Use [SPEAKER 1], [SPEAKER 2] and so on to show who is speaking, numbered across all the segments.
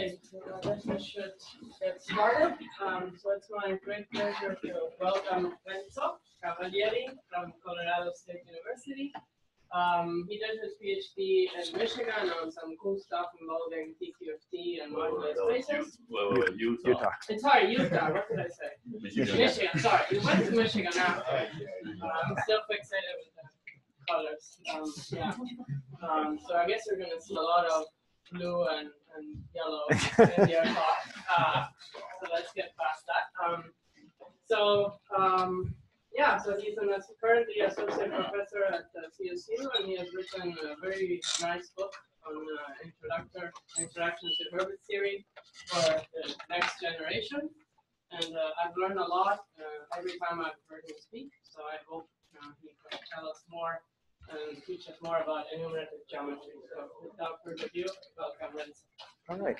[SPEAKER 1] right, I guess we should get started. So it's my great pleasure to welcome Renzo Cavalieri from Colorado State University. He did his PhD in Michigan on some cool stuff involving TQFT and moduli spaces.
[SPEAKER 2] Utah.
[SPEAKER 1] Sorry, Utah. What did I say? Michigan. Sorry, he went to Michigan after. I'm still fixated with the colors. So I guess we're going to see a lot of blue and yellow in your talk. So let's get past that. So he's currently associate professor at CSU, and he has written a very nice book on introduction to Purvis theory for the next generation. And I've learned a lot every time I've heard him speak. So I hope he can tell us more and teach us more about enumerative geometry. So without further ado, welcome, Renzo.
[SPEAKER 2] All right.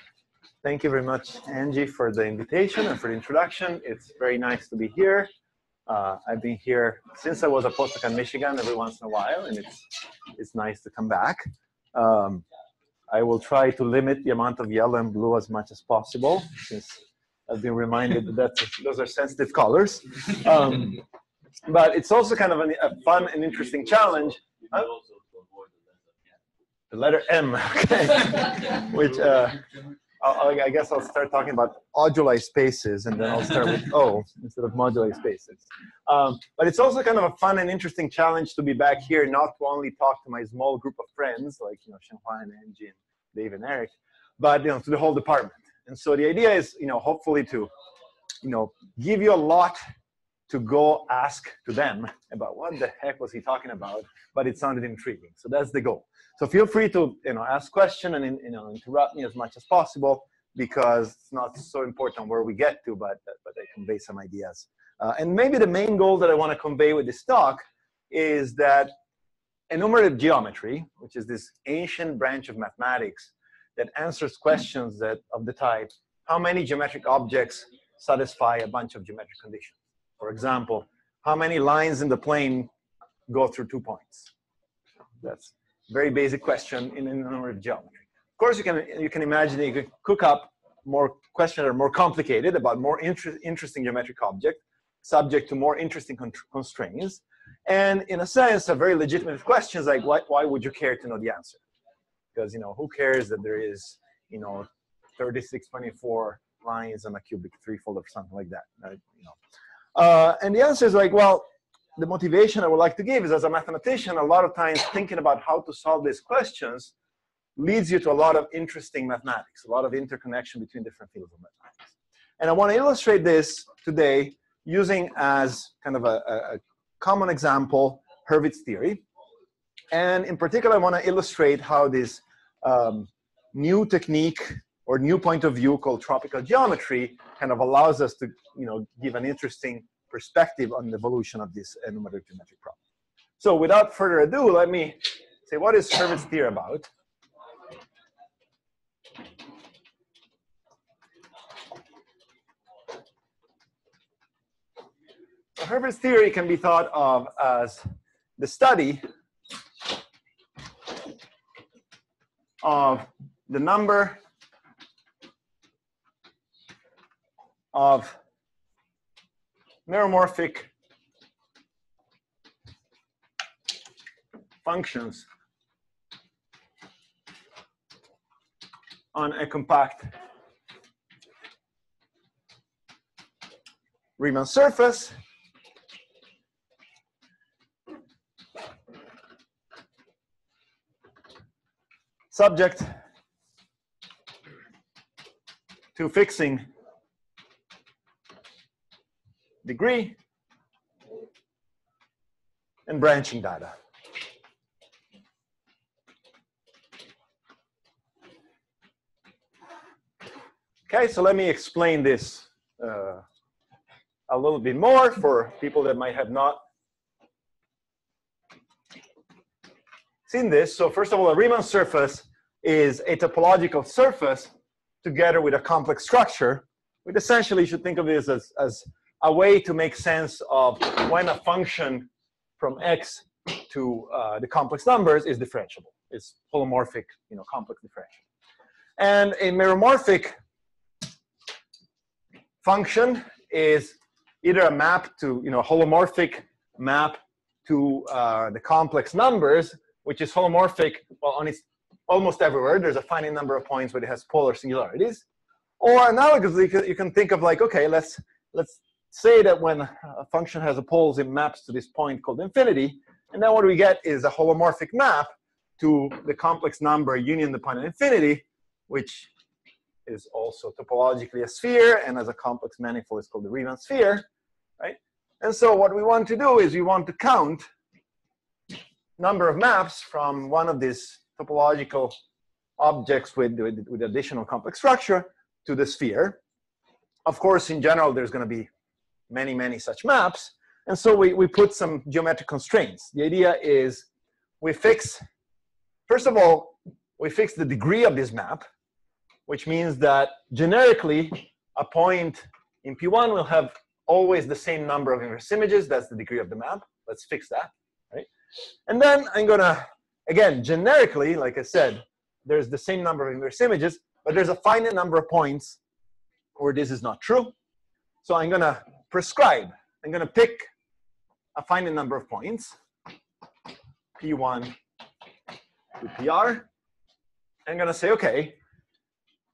[SPEAKER 2] Thank you very much, Angie, for the invitation and for the introduction. It's very nice to be here. I've been here since I was a postdoc in Michigan every once in a while, and it's nice to come back. I will try to limit the amount of yellow and blue as much as possible, since I've been reminded that those are sensitive colors. But it's also kind of a fun and interesting challenge. The letter M, okay, which I guess I'll start talking about moduli spaces, and then I'll start with O instead of moduli spaces. But it's also kind of a fun and interesting challenge to be back here, not to only talk to my small group of friends like Shenhua and Angie and Dave and Eric, but to the whole department. And so the idea is hopefully to give you a lot to go ask to them about what the heck was he talking about, but it sounded intriguing. So that's the goal. So feel free to ask questions and interrupt me as much as possible, because it's not so important where we get to, but I convey some ideas. And maybe the main goal that I want to convey with this talk is that enumerative geometry, which is this ancient branch of mathematics that answers questions of the type, how many geometric objects satisfy a bunch of geometric conditions? For example, how many lines in the plane go through 2 points? That's a very basic question in enumerative geometry. Of course, you can imagine that you could cook up more questions that are more complicated about more interesting geometric objects, subject to more interesting constraints. And in a sense, a very legitimate question is like, why would you care to know the answer? Because who cares that there is 3624 lines on a cubic threefold or something like that, right? And the answer is like, well, the motivation I would like to give is, as a mathematician, a lot of times thinking about how to solve these questions leads you to a lot of interesting mathematics, a lot of interconnection between different fields of mathematics. And I want to illustrate this today using as kind of a common example, Purvis theory. And in particular, I want to illustrate how this new technique or new point of view called tropical geometry kind of allows us to give an interesting perspective on the evolution of this enumerative geometric problem. So without further ado, let me say, what is Purvis theory about? So Purvis theory can be thought of as the study of the number of meromorphic functions on a compact Riemann surface subject to fixing degree and branching data. Okay, so let me explain this a little bit more for people that might have not seen this. So first of all, a Riemann surface is a topological surface together with a complex structure, which essentially you should think of this as a way to make sense of when a function from x to the complex numbers is differentiable. It's holomorphic, complex differentiable. And a meromorphic function is either a map to, holomorphic map to the complex numbers, which is holomorphic, well, on its almost everywhere. There's a finite number of points where it has polar singularities. Or analogously, you can think of like, okay, let's say that when a function has a poles, it maps to this point called infinity. And then what we get is a holomorphic map to the complex number union the point of infinity, which is also topologically a sphere, and as a complex manifold is called the Riemann sphere, right? And so what we want to do is we want to count number of maps from one of these topological objects with additional complex structure to the sphere. Of course, in general, there's going to be many, many such maps. And so we put some geometric constraints. The idea is we fix, first of all, we fix the degree of this map, which means that generically, a point in P1 will have always the same number of inverse images. That's the degree of the map. Let's fix that, right? And then I'm going to, again, generically, like I said, there's the same number of inverse images, but there's a finite number of points where this is not true. So I'm going to prescribe. I'm going to pick a finite number of points, P1 to PR. I'm going to say, OK,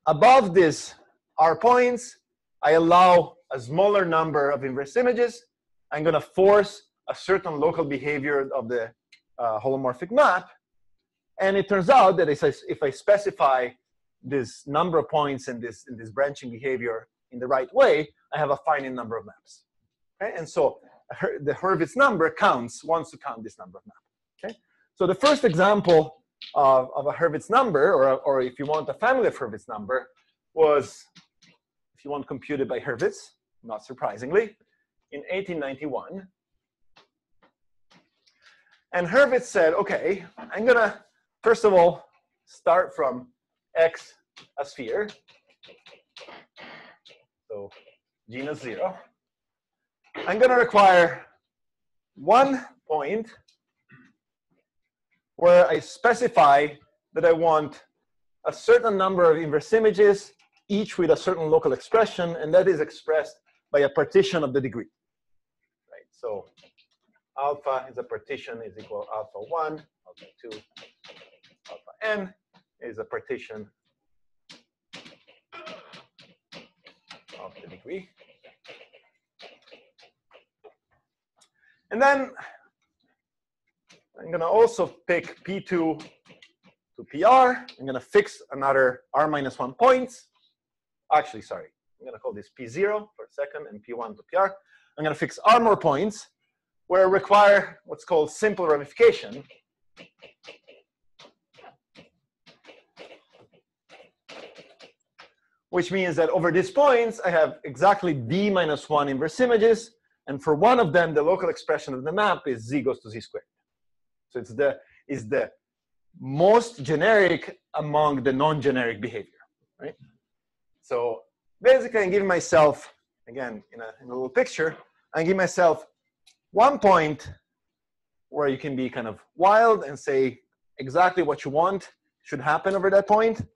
[SPEAKER 2] above this R points, I allow a smaller number of inverse images. I'm going to force a certain local behavior of the holomorphic map. And it turns out that if I specify this number of points in this branching behavior in the right way, I have a finite number of maps. Okay? And so the Hurwitz number wants to count this number of maps. Okay? So the first example of a Hurwitz number, or if you want a family of Hurwitz number, was, if you want, computed by Hurwitz, not surprisingly, in 1891. And Hurwitz said, OK, I'm going to, first of all, start from X, a sphere. So genus 0. I'm going to require one point where I specify that I want a certain number of inverse images, each with a certain local expression, and that is expressed by a partition of the degree. Right? So alpha is a partition is equal alpha 1, alpha 2, alpha n is a partition of the degree. And then I'm going to also pick P2 to PR. I'm going to fix another R minus 1 points. Actually, sorry. I'm going to call this P0 for a second and P1 to PR. I'm going to fix R more points where I require what's called simple ramification. Which means that over these points, I have exactly D minus 1 inverse images. And for one of them, the local expression of the map is Z goes to Z squared. So it's the most generic among the non-generic behavior, right? So basically, I'm giving myself, again, in a little picture, I'm giving myself one point where you can be kind of wild and say exactly what you want should happen over that point,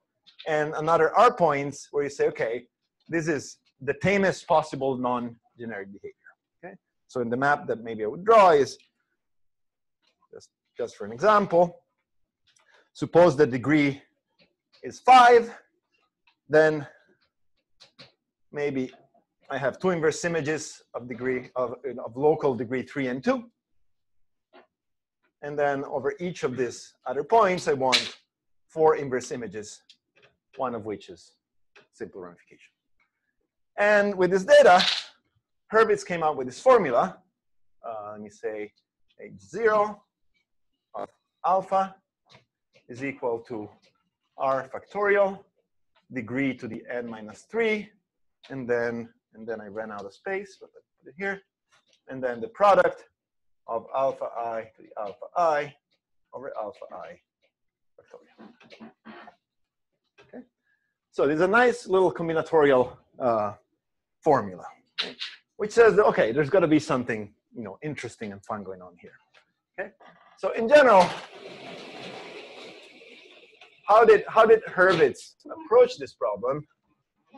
[SPEAKER 2] and another R points where you say, OK, this is the tamest possible non-generic behavior. Okay? So in the map that maybe I would draw is, just for an example, suppose the degree is 5, then maybe I have 2 inverse images of local degree 3 and 2. And then over each of these other points, I want 4 inverse images, one of which is simple ramification. And with this data, Hurwitz came up with this formula. Let me say H0 of alpha is equal to R factorial, degree to the n minus 3, and then I ran out of space, but I put it here. And then the product of alpha I to the alpha I over alpha I factorial. Okay. So there's a nice little combinatorial formula, which says that, OK, there's got to be something interesting and fun going on here. Okay. So in general, how did Hurwitz approach this problem?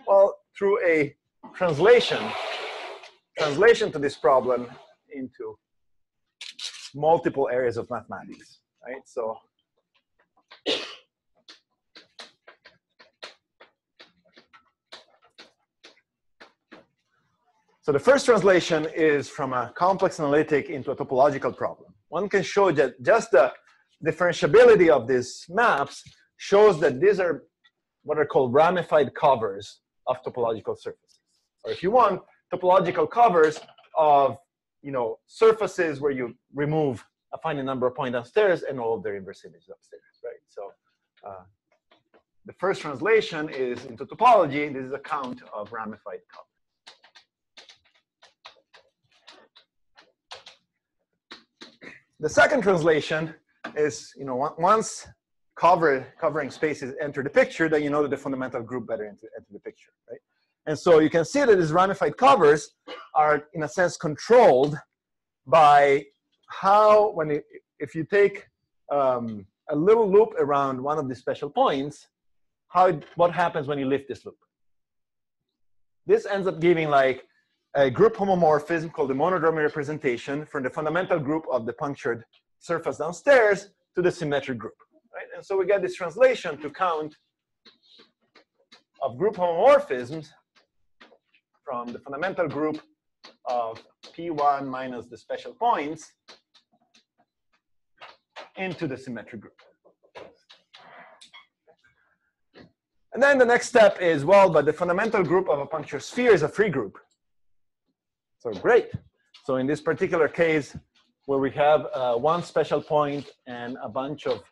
[SPEAKER 2] Well, through a translation to this problem into multiple areas of mathematics, right? So the first translation is from a complex analytic into a topological problem. One can show that just the differentiability of these maps shows that these are what are called ramified covers of topological surfaces. Or if you want, topological covers of surfaces where you remove a finite number of points downstairs and all of their inverse images upstairs, right? So the first translation is into topology. This is a count of ramified covers. The second translation is, once covering spaces enter the picture, then you know that the fundamental group better enter the picture, right? And so you can see that these ramified covers are, in a sense, controlled by how, if you take a little loop around one of the special points, what happens when you lift this loop. This ends up giving like a group homomorphism called the monodromy representation from the fundamental group of the punctured surface downstairs to the symmetric group, right? And so we get this translation to count of group homomorphisms from the fundamental group of P1 minus the special points into the symmetric group. And then the next step is, well, but the fundamental group of a puncture sphere is a free group. So great. So in this particular case, where we have one special point and a bunch of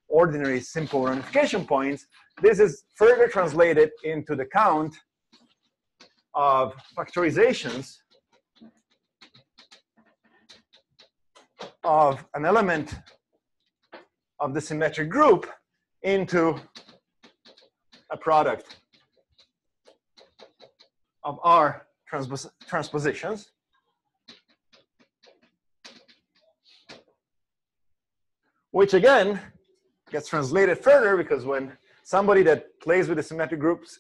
[SPEAKER 2] ordinary simple ramification points, this is further translated into the count of factorizations of an element of the symmetric group into a product of R transpositions. Which again gets translated further, because when somebody that plays with the symmetric groups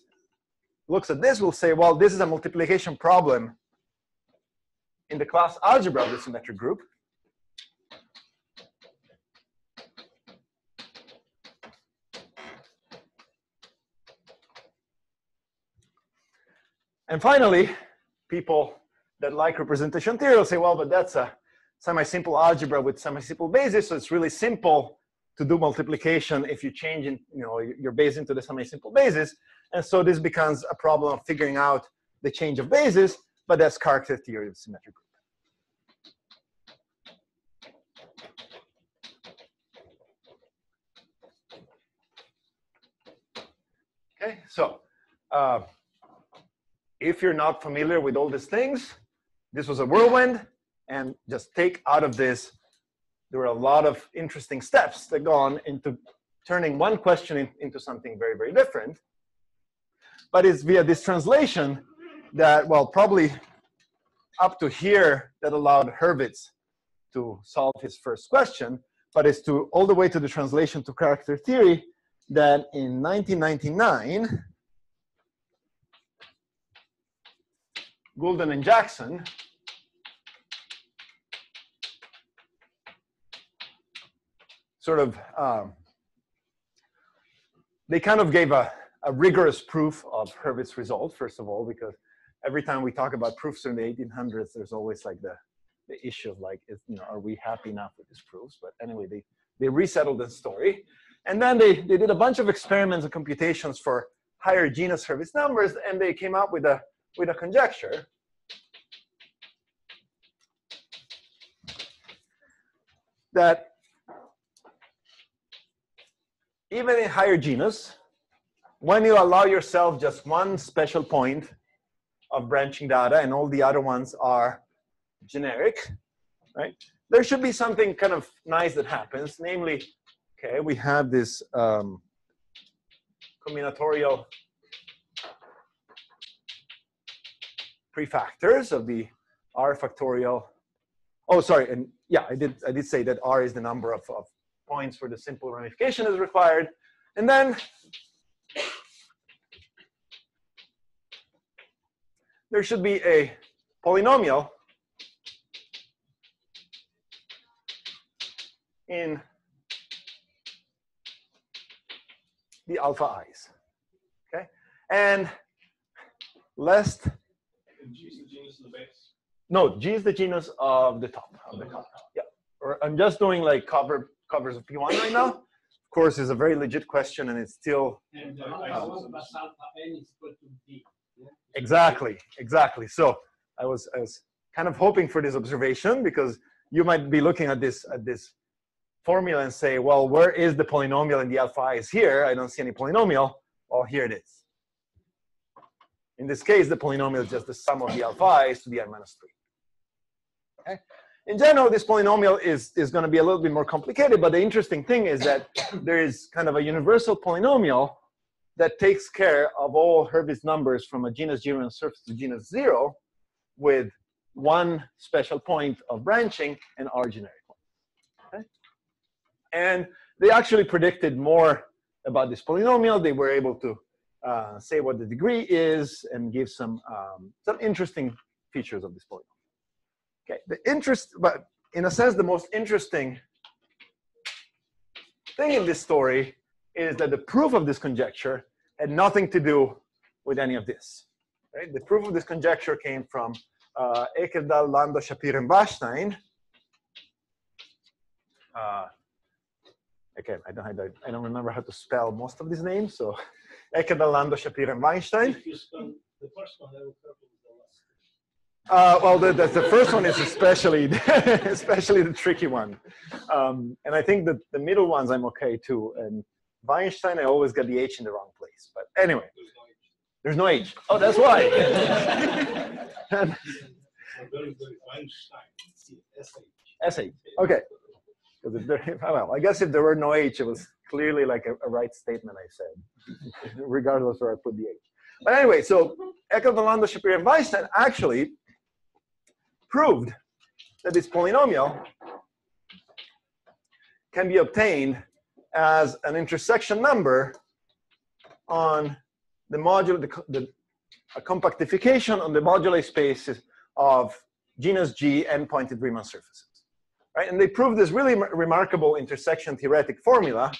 [SPEAKER 2] looks at this, will say, well, this is a multiplication problem in the class algebra of the symmetric group. And finally, people that like representation theory will say, well, but that's a semi-simple algebra with semi-simple basis, so it's really simple to do multiplication if you change your base into the semi-simple basis. And so this becomes a problem of figuring out the change of basis, but that's character theory of the symmetric group. Okay, so if you're not familiar with all these things, this was a whirlwind, and just take out of this, there were a lot of interesting steps that go on into turning one question into something very, very different. But it's via this translation that, well, probably up to here that allowed Hurwitz to solve his first question, but it's all the way to the translation to character theory that in 1999, Goulden and Jackson sort of, they kind of gave a rigorous proof of Hurwitz's result, first of all, because every time we talk about proofs in the 1800s, there's always like the issue of like, are we happy enough with these proofs? But anyway, they resettled the story. And then they did a bunch of experiments and computations for higher genus Hurwitz numbers, and they came up with a conjecture that even in higher genus, when you allow yourself just one special point of branching data and all the other ones are generic, right? There should be something kind of nice that happens. Namely, okay, we have this combinatorial prefactors of the R factorial. Oh, sorry, and yeah, I did say that R is the number of points where the simple ramification is required. And then there should be a polynomial in the alpha i's. Okay, and lest
[SPEAKER 3] G is the genus of the base.
[SPEAKER 2] no, G is the genus of the top. Yeah, or I'm just doing like covers of P1 right now. Of course, it's a very legit question, and it's still exactly. So I was kind of hoping for this observation, because you might be looking at this formula and say, well, where is the polynomial in the alpha i's here? I don't see any polynomial. Well, here it is. In this case, the polynomial is just the sum of the alpha i's to the n minus 3. Okay? In general, this polynomial is going to be a little bit more complicated, but the interesting thing is that there is kind of a universal polynomial that takes care of all Hurwitz numbers from a genus G Riemann surface to genus 0 with one special point of branching and R generic one. Okay? And they actually predicted more about this polynomial. They were able to say what the degree is and give some interesting features of this polynomial. Okay, but in a sense, the most interesting thing in this story is that the proof of this conjecture had nothing to do with any of this. Right? The proof of this conjecture came from Eckerdal, Landau, Shapiro, and Weinstein. Again, I don't remember how to spell most of these names, so Eckerdal, Landau, Shapiro, and Weinstein.
[SPEAKER 3] If you spell the first one, I will probably the last.
[SPEAKER 2] Well, the first one is especially the tricky one, and I think that the middle ones I'm okay too. And Weinstein, I always get the H in the wrong place. But anyway, there's no H. Oh, that's why. SH. Okay. Well, I guess if there were no H, it was clearly like a right statement I said, regardless where I put the H. But anyway, so Eckerdal, Landau, Shapiro, and Weinstein actually proved that this polynomial can be obtained as an intersection number on the moduli, a compactification on the moduli spaces of genus G n-pointed Riemann surfaces. Right? And they proved this really remarkable intersection theoretic formula.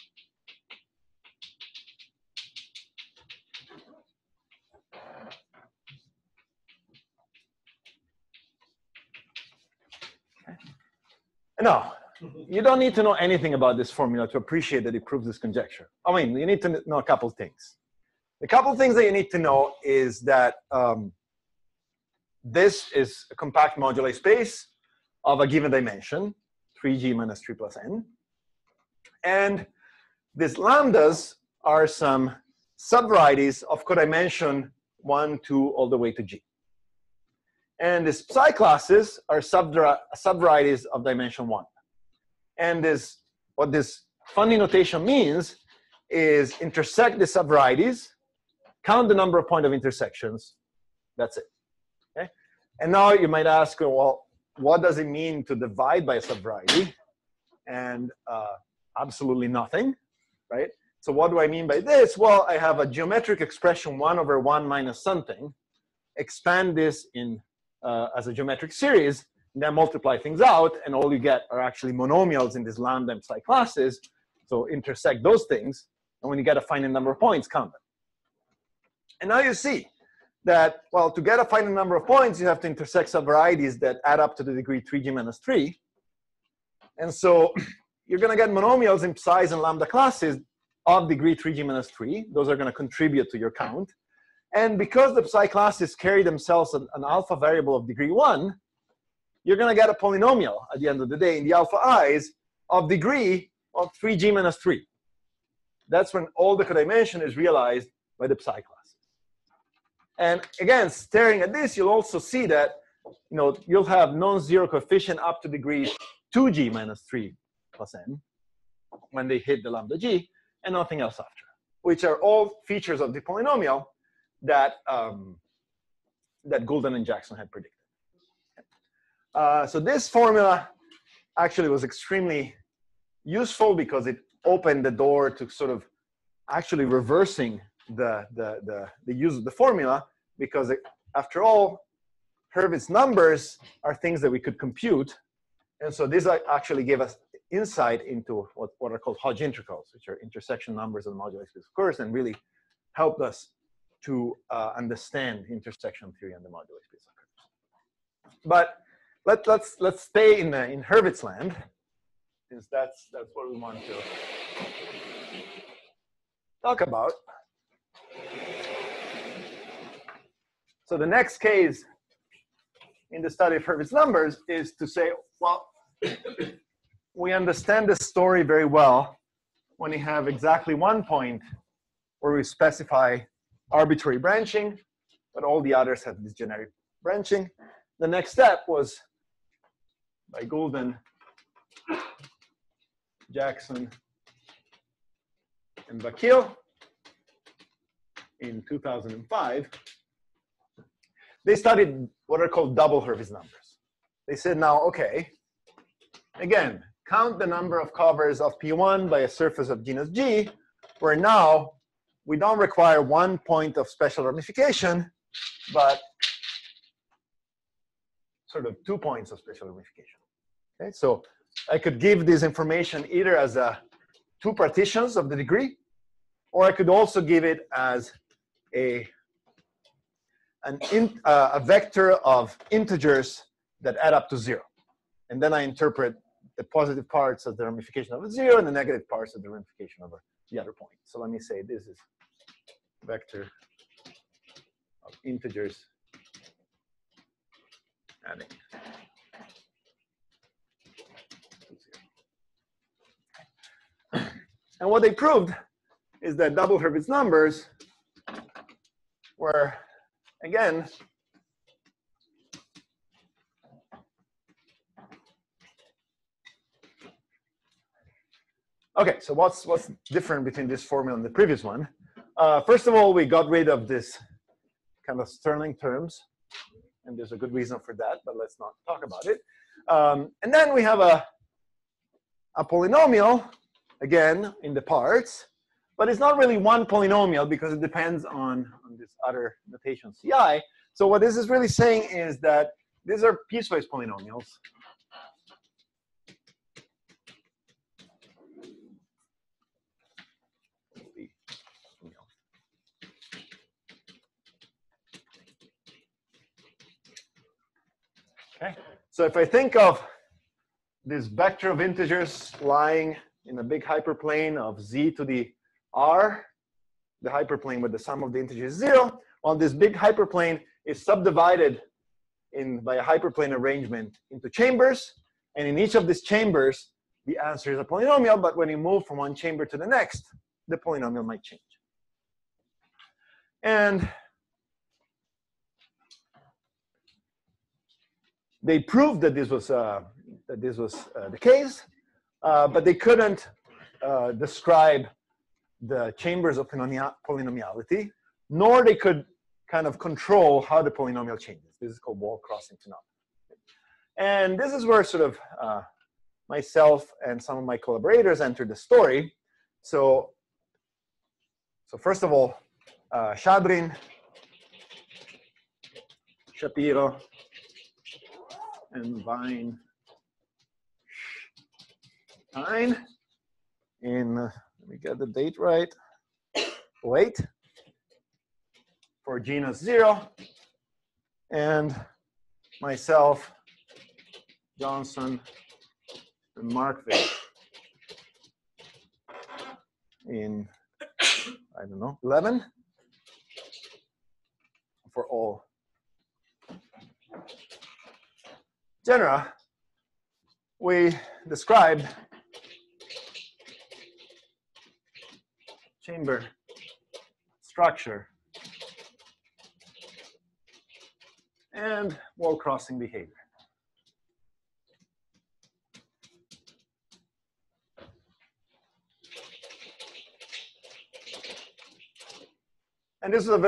[SPEAKER 2] No, you don't need to know anything about this formula to appreciate that it proves this conjecture. I mean, you need to know a couple things. The couple things that you need to know is that this is a compact moduli space of a given dimension, 3g minus 3 plus n. And these lambdas are some subvarieties of codimension 1, 2, all the way to g. And these psi classes are subvarieties of dimension 1. And what this funny notation means is intersect the subvarieties, count the number of point of intersections, that's it. Okay? And now you might ask, well, what does it mean to divide by a subvariety? And absolutely nothing, right? So what do I mean by this? Well, I have a geometric expression 1 over 1 minus something, expand this in as a geometric series, and then multiply things out, and all you get are actually monomials in these lambda and psi classes. So intersect those things, and when you get a finite number of points, count them. And now you see that, well, to get a finite number of points, you have to intersect subvarieties that add up to the degree 3g minus 3. And so you're going to get monomials in psi's and lambda classes of degree 3g minus 3. Those are going to contribute to your count. And because the psi classes carry themselves an alpha variable of degree 1, you're going to get a polynomial at the end of the day in the alpha i's of degree of 3g minus 3. That's when all the codimension is realized by the psi classes. And again, staring at this, you'll also see that you'll have non-zero coefficient up to degree 2g minus 3 plus n when they hit the lambda g, and nothing else after, which are all features of the polynomial that that Goulden and Jackson had predicted. So this formula actually was extremely useful because it opened the door to sort of actually reversing the use of the formula, because after all, Purvis numbers are things that we could compute. And so these actually gave us insight into what are called Hodge integrals, which are intersection numbers of the moduli space of course, and really helped us to understand intersection theory and the moduli space of curves. But let's stay in Hurwitz land, since that's what we want to talk about. So the next case in the study of Hurwitz numbers is to say, well, we understand the story very well when you have exactly one point where we specify arbitrary branching, but all the others have this generic branching. The next step was by Goulden, Jackson, and Vakil in 2005. They studied what are called double Hurwitz numbers. They said, now, okay, again, count the number of covers of P1 by a surface of genus G, where now we don't require one point of special ramification, but sort of 2 points of special ramification. Okay, so I could give this information either as two partitions of the degree, or I could also give it as a vector of integers that add up to 0. And then I interpret the positive parts as the ramification of a 0 and the negative parts as the ramification of the other point. So let me say this is vector of integers adding to 0. And what they proved is that double Hurwitz numbers were, again, okay, so what's different between this formula and the previous one? First of all, we got rid of this kind of Stirling terms, and there's a good reason for that, but let's not talk about it. And then we have a polynomial, again, in the parts, but it's not really one polynomial because it depends on this other notation Ci. So what this is really saying is that these are piecewise polynomials. Okay, so if I think of this vector of integers lying in a big hyperplane of z to the r, the hyperplane with the sum of the integers is 0, well, this big hyperplane is subdivided by a hyperplane arrangement into chambers, and in each of these chambers, the answer is a polynomial, but when you move from one chamber to the next, the polynomial might change. And they proved that this was the case, but they couldn't describe the chambers of polynomiality, nor they could kind of control how the polynomial changes. This is called wall crossing phenomenon. And this is where sort of myself and some of my collaborators entered the story. So first of all, Shadrin, Shapiro, and Vine in, let me get the date right, 08 for genus 0, and myself, Johnson, and Markville in, I don't know, 11 for all genera. We described chamber structure and wall crossing behavior. And this is a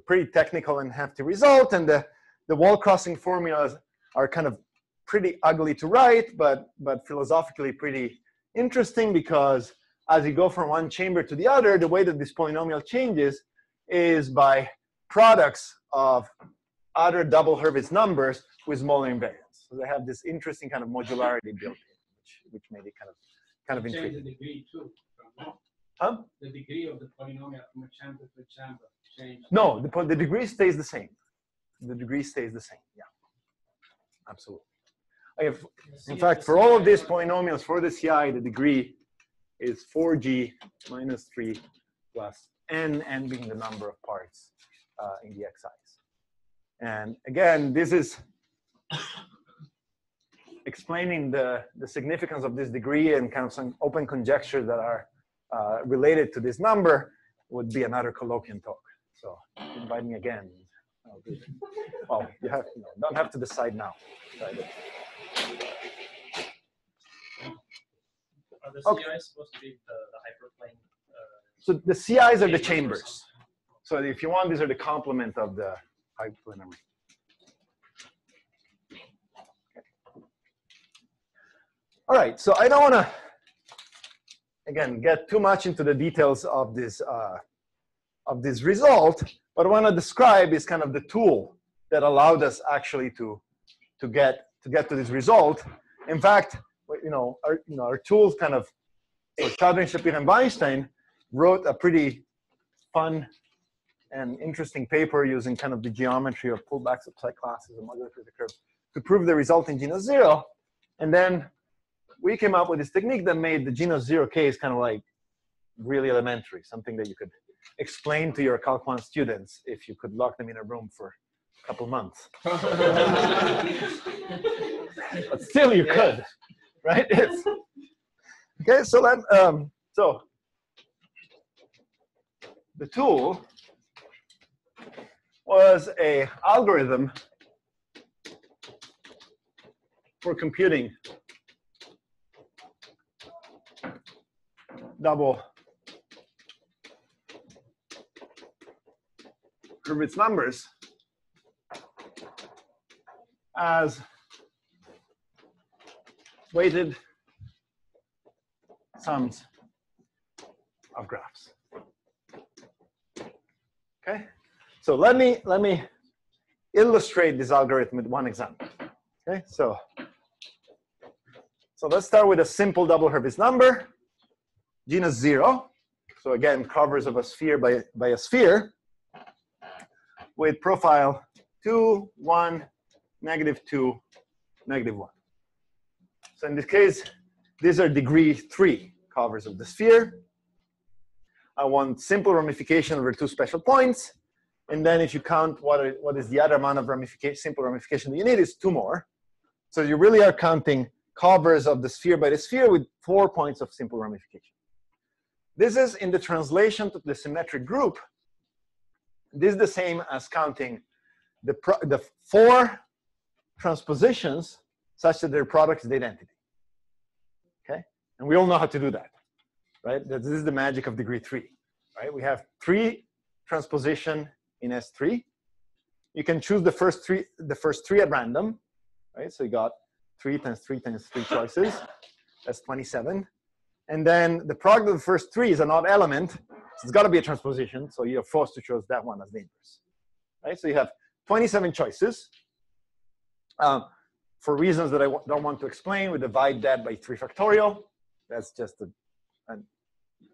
[SPEAKER 2] pretty technical and hefty result, and the wall crossing formulas are kind of pretty ugly to write, but philosophically pretty interesting, because as you go from one chamber to the other, the way that this polynomial changes is by products of other double Hurwitz numbers with smaller invariance. So they have this interesting kind of modularity built in, which made it kind of intriguing.
[SPEAKER 4] Change the degree too.
[SPEAKER 2] Huh?
[SPEAKER 4] The degree of the polynomial from a chamber to a chamber change.
[SPEAKER 2] No, the degree stays the same. The degree stays the same. Yeah, absolutely. In fact, for all of these polynomials for the CI, the degree is 4g minus 3 plus n being the number of parts in the xi's. And again, this is explaining the significance of this degree and kind of some open conjectures that are related to this number would be another colloquium talk. So invite me again. I'll do it. Well, you don't have to decide now.
[SPEAKER 5] Are the CIs supposed to be the hyperplane?
[SPEAKER 2] So the CIs are the chambers. So if you want, these are the complement of the hyperplane array. All right, so I don't want to, again, get too much into the details of this result. What I want to describe is kind of the tool that allowed us actually to get to this result. In fact, our tools kind of, so Chadrin, Shapiro, and Weinstein wrote a pretty fun and interesting paper using kind of the geometry of pullbacks of subclasses and modular curves to prove the result in genus 0. And then we came up with this technique that made the genus 0 case kind of like really elementary, something that you could explain to your Calc 1 students if you could lock them in a room for a couple months. But still you could, right? Okay, so then, so the tool was a algorithm for computing double Hurwitz numbers as weighted sums of graphs. Okay, so let me illustrate this algorithm with one example. Okay, so let's start with a simple double Hurwitz number, genus 0. So again, covers of a sphere by a sphere with profile 2, 1, -2, -1. So in this case, these are degree 3 covers of the sphere. I want simple ramification over 2 special points. And then if you count what is the other amount of simple ramification that you need is 2 more. So you really are counting covers of the sphere by the sphere with 4 points of simple ramification. This is in the translation to the symmetric group. This is the same as counting the 4 transpositions such that their product is the identity. Okay? And we all know how to do that, right? This is the magic of degree 3, right? We have 3 transposition in S3. You can choose the first three at random, right? So you got 3 times 3 times 3 choices. That's 27. And then the product of the first 3 is an odd element. So it's got to be a transposition. So you're forced to choose that one as the inverse, right? So you have 27 choices. For reasons that I don't want to explain, we divide that by 3 factorial. That's just a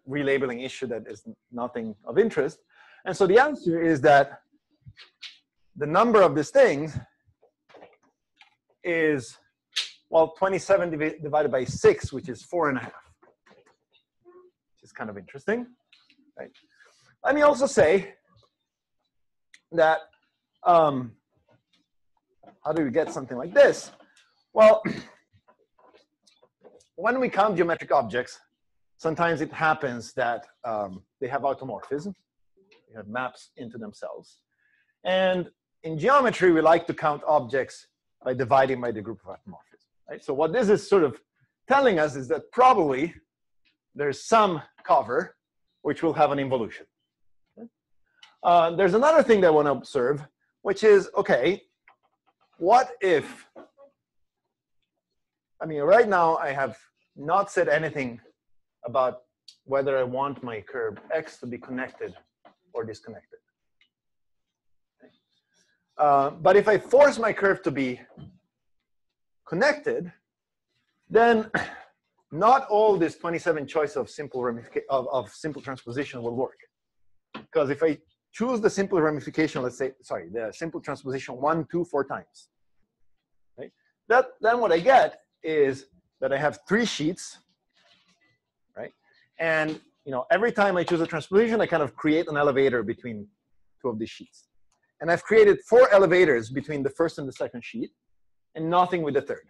[SPEAKER 2] relabeling issue that is nothing of interest. And so the answer is that the number of these things is, well, 27 divided by 6, which is 4.5. Which is kind of interesting, right? Let me also say that, how do we get something like this? Well, when we count geometric objects, sometimes it happens that they have automorphism. They have maps into themselves. And in geometry, we like to count objects by dividing by the group of automorphisms, right? So what this is sort of telling us is that probably there's some cover which will have an involution. Okay? There's another thing that I want to observe, which is, okay, what if, I mean, right now I have not said anything about whether I want my curve X to be connected or disconnected. But if I force my curve to be connected, then not all this 27 choice of simple simple transposition will work. Because if I choose the simple ramification, let's say, sorry, the simple transposition 1, 2, 4 times, right? Then what I get is that I have 3 sheets, right? And every time I choose a transposition, I kind of create an elevator between 2 of these sheets. And I've created 4 elevators between the first and the second sheet, and nothing with the third.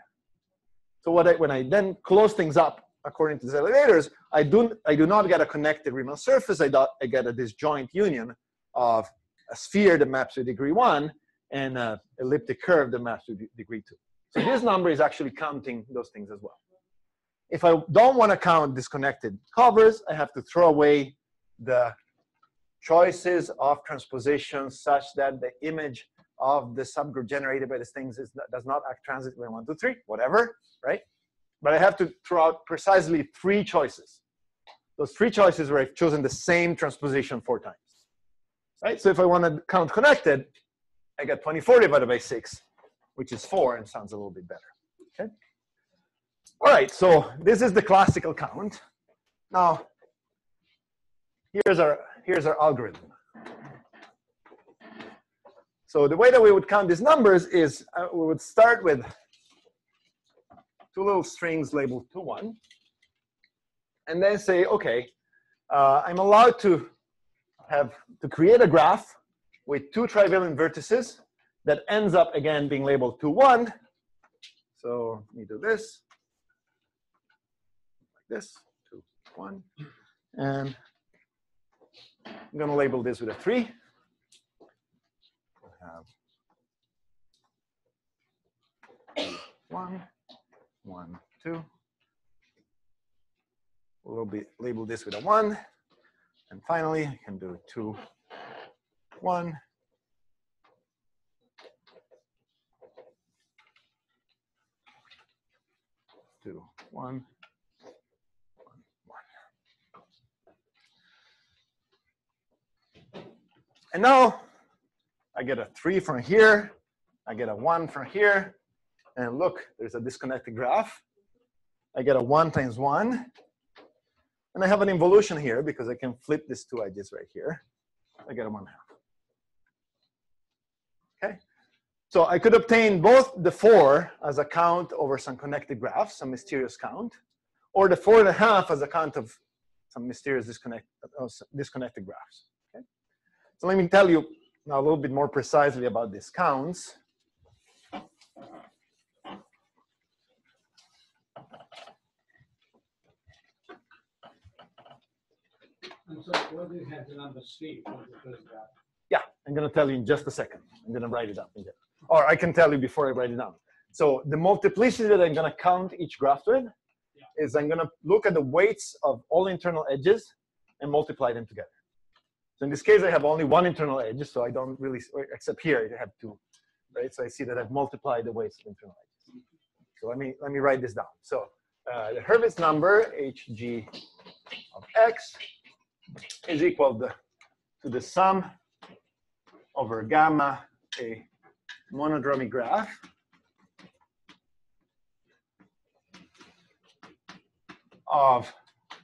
[SPEAKER 2] So when I then close things up according to these elevators, I do not get a connected Riemann surface. I get a disjoint union of a sphere that maps to degree 1 and an elliptic curve that maps to degree 2. So this number is actually counting those things as well. If I don't want to count disconnected covers, I have to throw away the choices of transpositions such that the image of the subgroup generated by these things does not act transitively 1, 2, 3, whatever, right? But I have to throw out precisely 3 choices. Those 3 choices where I've chosen the same transposition 4 times, right? So if I want to count connected, I get 24 divided by 6, which is 4, and sounds a little bit better, okay? All right, so this is the classical count. Now, here's our algorithm. So the way that we would count these numbers is we would start with 2 little strings labeled 2, 1, and then say, okay, I'm allowed to create a graph with 2 trivalent vertices that ends up again being labeled 2, 1. So let me do this, like this, 2, 1, and I'm going to label this with a 3. I have 1, 1, 2. We'll label this with a 1. And finally, I can do 2, 1. 2, 1, 1, 1. And now I get a 3 from here. I get a 1 from here. And look, there's a disconnected graph. I get a 1 times 1. And I have an involution here because I can flip these 2 edges right here. I get a 1/2. Okay? So I could obtain both the 4 as a count over some connected graphs, some mysterious count, or the 4.5 as a count of some mysterious disconnected graphs. Okay? So let me tell you now a little bit more precisely about these counts.
[SPEAKER 4] And so what do you have the number 3 for the first graph?
[SPEAKER 2] Yeah, I'm going to tell you in just a second. I'm going to write it up. Or I can tell you before I write it down. So the multiplicity that I'm going to count each graph with is I'm going to look at the weights of all internal edges and multiply them together. So in this case, I have only 1 internal edge, so I don't really, except here, I have 2, right? So I see that I've multiplied the weights of internal edges. So let me write this down. So the Hurwitz number, Hg of x, is equal to the sum over gamma, a monodromy graph, of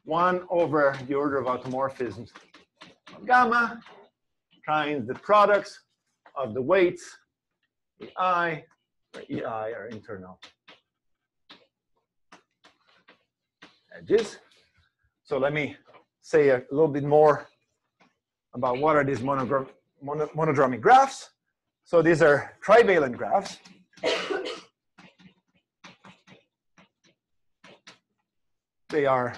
[SPEAKER 2] 1 over the order of automorphisms of gamma times the products of the weights, EI, where EI are internal edges. So let me say a little bit more about what are these monodromy graphs. So these are trivalent graphs. They are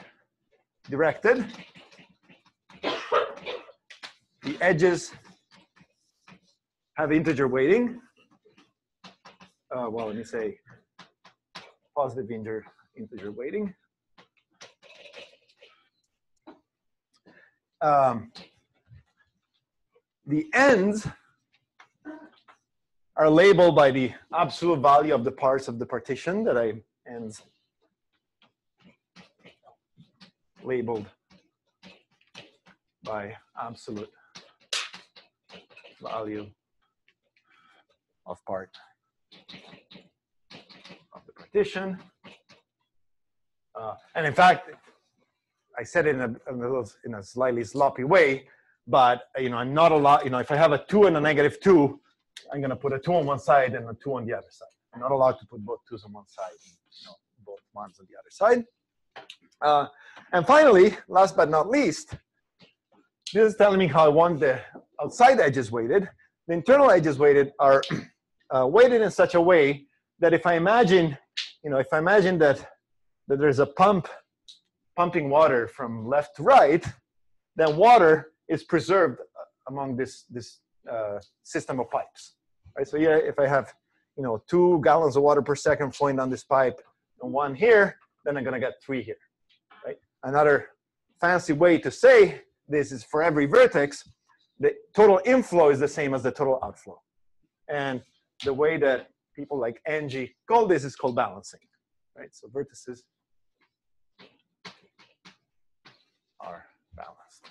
[SPEAKER 2] directed. The edges have integer weighting. Well, let me say positive integer weighting. The ends are labeled by the absolute value of the parts of the partition that I ends labeled by absolute value of part of the partition. And in fact, I said it in a slightly sloppy way, but I'm not allowed, if I have a 2 and a -2, I'm going to put a 2 on one side and a 2 on the other side. I'm not allowed to put both 2s on one side and both 1s on the other side. And finally, last but not least, this is telling me how I want the outside edges weighted. The internal edges weighted are weighted in such a way that if I imagine, that there's a pump pumping water from left to right, then water is preserved among this system of pipes. Right? So here, if I have 2 gallons of water per second flowing down this pipe and 1 here, then I'm going to get 3 here. Right? Another fancy way to say this is for every vertex, the total inflow is the same as the total outflow. And the way that people like Angie call this is called balancing. Right? So vertices are balanced.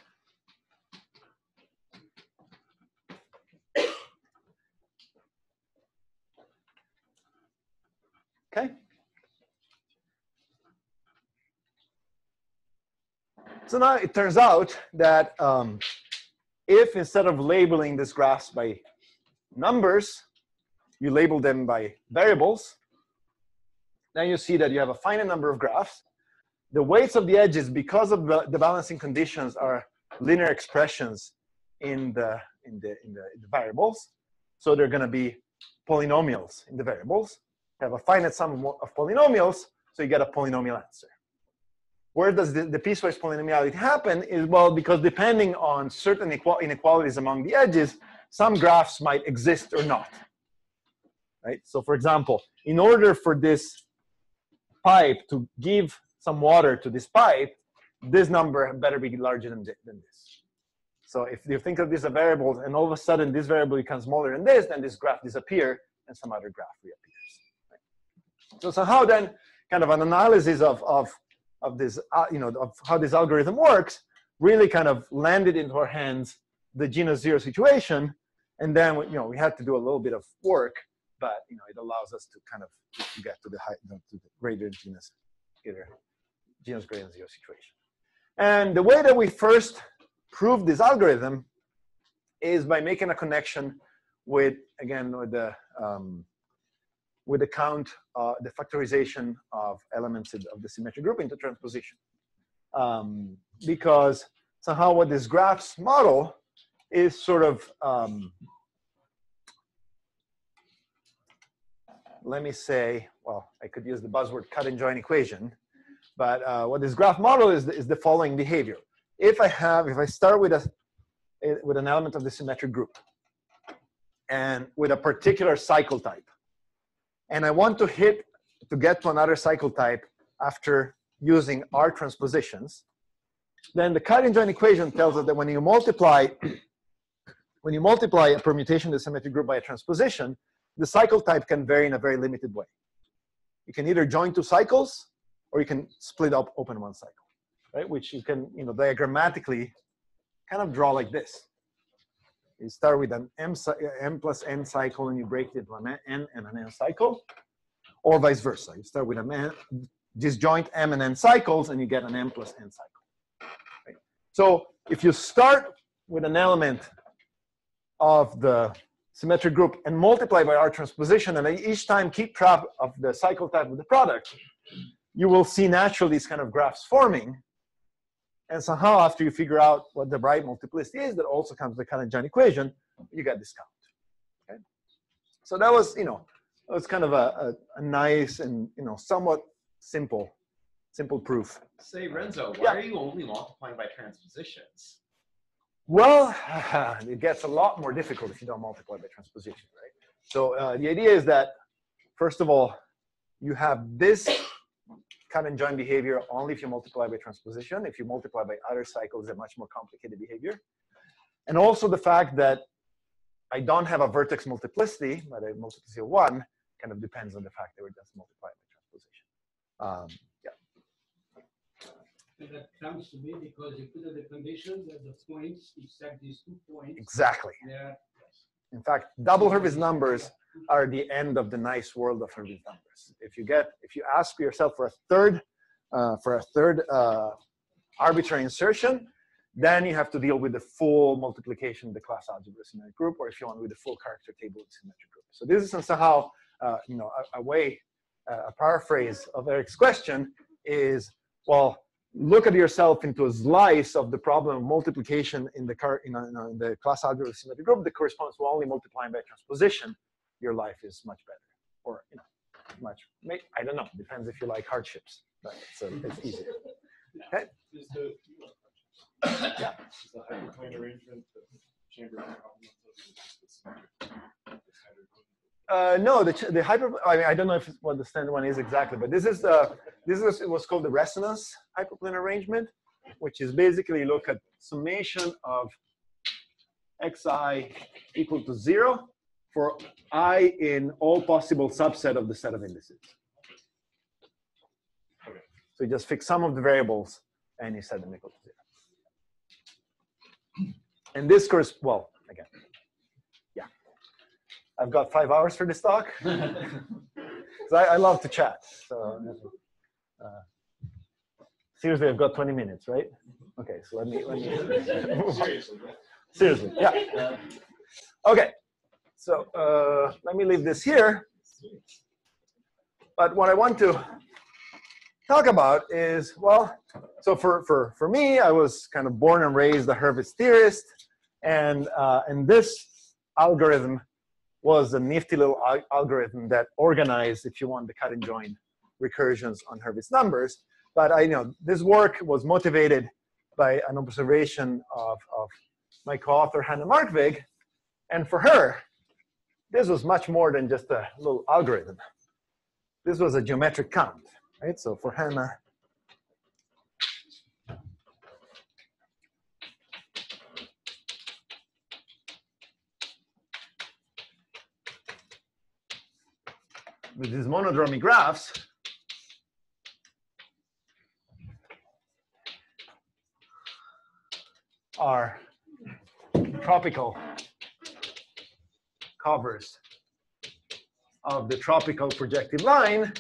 [SPEAKER 2] Okay. So now it turns out that if instead of labeling these graphs by numbers, you label them by variables, then you see that you have a finite number of graphs. The weights of the edges, because of the balancing conditions, are linear expressions in the variables. So they're going to be polynomials in the variables. You have a finite sum of polynomials, so you get a polynomial answer. Where does the piecewise polynomiality happen? Is, well, because depending on certain inequalities among the edges, some graphs might exist or not. Right? So for example, in order for this pipe to give some water to this pipe, this number better be larger than this. So if you think of this as a variable, and all of a sudden this variable becomes smaller than this, then this graph disappears, and some other graph reappears. Right? So somehow then, kind of an analysis of this, of how this algorithm works, really kind of landed into our hands the genus 0 situation, and then we had to do a little bit of work, but it allows us to kind of get to the greater genus greater than 0 situation. And the way that we first proved this algorithm is by making a connection with, again, with the count, the factorization of elements of the symmetric group into transposition. Because somehow what this graphs model is sort of, let me say, well, I could use the buzzword cut and join equation, but what this graph model is the following behavior. If I start with an element of the symmetric group and with a particular cycle type, and I want to get to another cycle type after using R transpositions, then the cut and join equation tells us that when you multiply a permutation of the symmetric group by a transposition, the cycle type can vary in a very limited way. You can either join 2 cycles, or you can split up open 1 cycle, right? Which you can, diagrammatically kind of draw like this. You start with an m plus n cycle, and you break it into an n and an n cycle, or vice versa. You start with a disjoint m and n cycles, and you get an m plus n cycle. Right? So if you start with an element of the symmetric group and multiply by R transposition, and each time keep track of the cycle type of the product, you will see naturally these kind of graphs forming. And somehow, after you figure out what the right multiplicity is, that also comes the cut and join equation, you get this count. Okay? So that was, that was kind of a nice and somewhat simple proof.
[SPEAKER 5] Say, Renzo, why are you only multiplying by transpositions?
[SPEAKER 2] Well, it gets a lot more difficult if you don't multiply by transposition, right? So the idea is that, first of all, you have this cut and join behavior only if you multiply by transposition. If you multiply by other cycles, it's a much more complicated behavior. And also the fact that I don't have a vertex multiplicity, but a multiplicity of 1 kind of depends on the fact that we're just multiplying by transposition.
[SPEAKER 4] And that comes to me because you put in the condition that the points, you set these 2 points.
[SPEAKER 2] Exactly.
[SPEAKER 4] Yeah.
[SPEAKER 2] In fact, double Purvis numbers are the end of the nice world of Hurwitz numbers. If you ask yourself for a third arbitrary insertion, then you have to deal with the full multiplication of the class algebra symmetric group, or if you want, with the full character table symmetric group. So this is somehow, a paraphrase of Eric's question is, well, look at yourself into a slice of the problem of multiplication in the class algebra symmetric group that corresponds to only multiplying by transposition. Your life is much better, or I don't know. Depends if you like hardships, but it's easier. Okay.
[SPEAKER 3] Is the
[SPEAKER 2] Yeah.
[SPEAKER 3] is the hyperplane arrangement the chamber complement of the standard?
[SPEAKER 2] No, the hyper. I mean, I don't know what the standard one is exactly, but this is what's called the resonance hyperplane arrangement, which is basically look at summation of xi equal to 0 for I in all possible subset of the set of indices.
[SPEAKER 3] Okay.
[SPEAKER 2] So you just fix some of the variables and you set them equal to 0. And this course, well, again, yeah. I've got 5 hours for this talk. So I love to chat. So seriously, I've got 20 minutes, right? Okay, so let me Seriously, yeah. Okay, so let me leave this here. But what I want to talk about is, well, so for me, I was kind of born and raised a Hurwitz theorist, and this algorithm was a nifty little algorithm that organized, if you want, the cut and join recursions on Hurwitz numbers. But this work was motivated by an observation of my co-author Hannah Markvig, and for her, this was much more than just a little algorithm. This was a geometric count, right? So for Hannah, with these monodromy graphs, are tropical covers of the tropical projective line.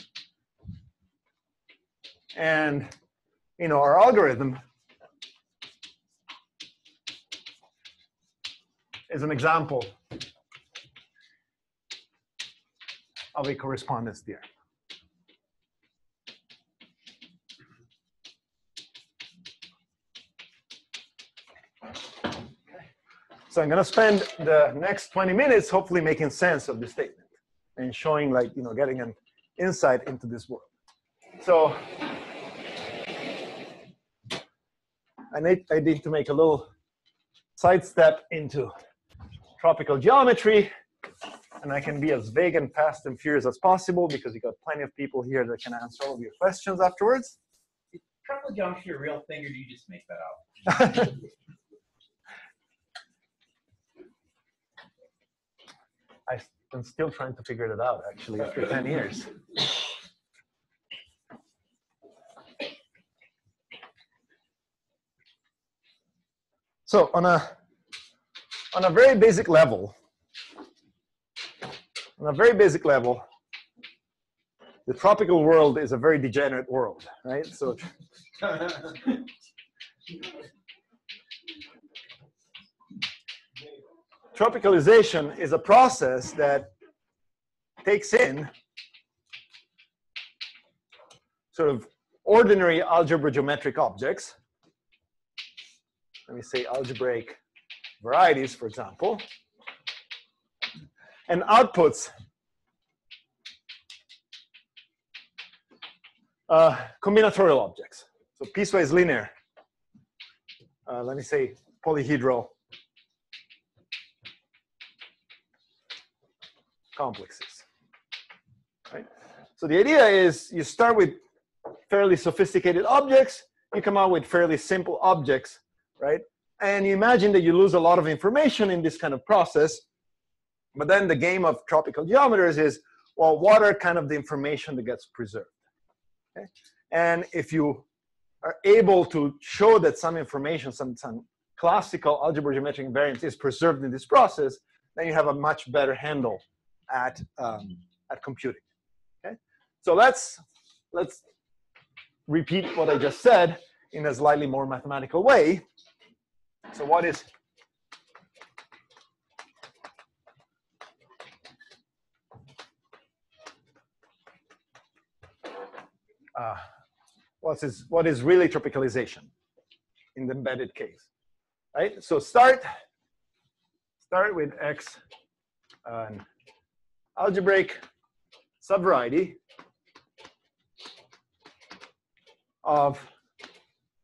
[SPEAKER 2] And our algorithm is an example of a correspondence theorem. So I'm going to spend the next 20 minutes hopefully making sense of this statement and showing, getting an insight into this world. So I need to make a little sidestep into tropical geometry, and I can be as vague and fast and furious as possible because you got plenty of people here that can answer all of your questions afterwards.
[SPEAKER 5] Is tropical geometry a real thing, or do you just make that up?
[SPEAKER 2] I'm still trying to figure it out, actually, after 10 years. So on a very basic level, the tropical world is a very degenerate world, right? So tropicalization is a process that takes in sort of ordinary algebra geometric objects. Let me say algebraic varieties, for example, and outputs combinatorial objects. So piecewise linear, let me say polyhedral complexes, right? So the idea is you start with fairly sophisticated objects, you come out with fairly simple objects, right? And you imagine that you lose a lot of information in this kind of process, but then the game of tropical geometers is, well, what are kind of the information that gets preserved? Okay? And if you are able to show that some information, some classical algebra geometric invariance is preserved in this process, then you have a much better handle at computing. Okay, so let's repeat what I just said in a slightly more mathematical way. So what is what is really tropicalization in the embedded case, right? So start with X, an algebraic subvariety of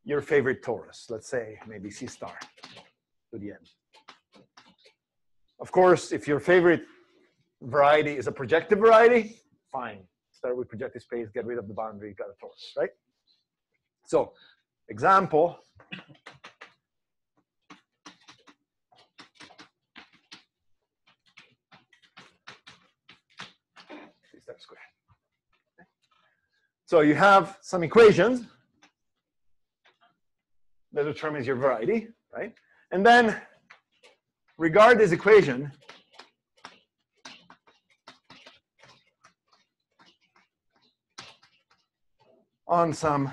[SPEAKER 2] your favorite torus. Let's say maybe C star to the n. Of course, if your favorite variety is a projective variety, fine. Start with projective space, get rid of the boundary, got a torus, right? So, example. C squared. So you have some equations that determines your variety, right? And then regard this equation on some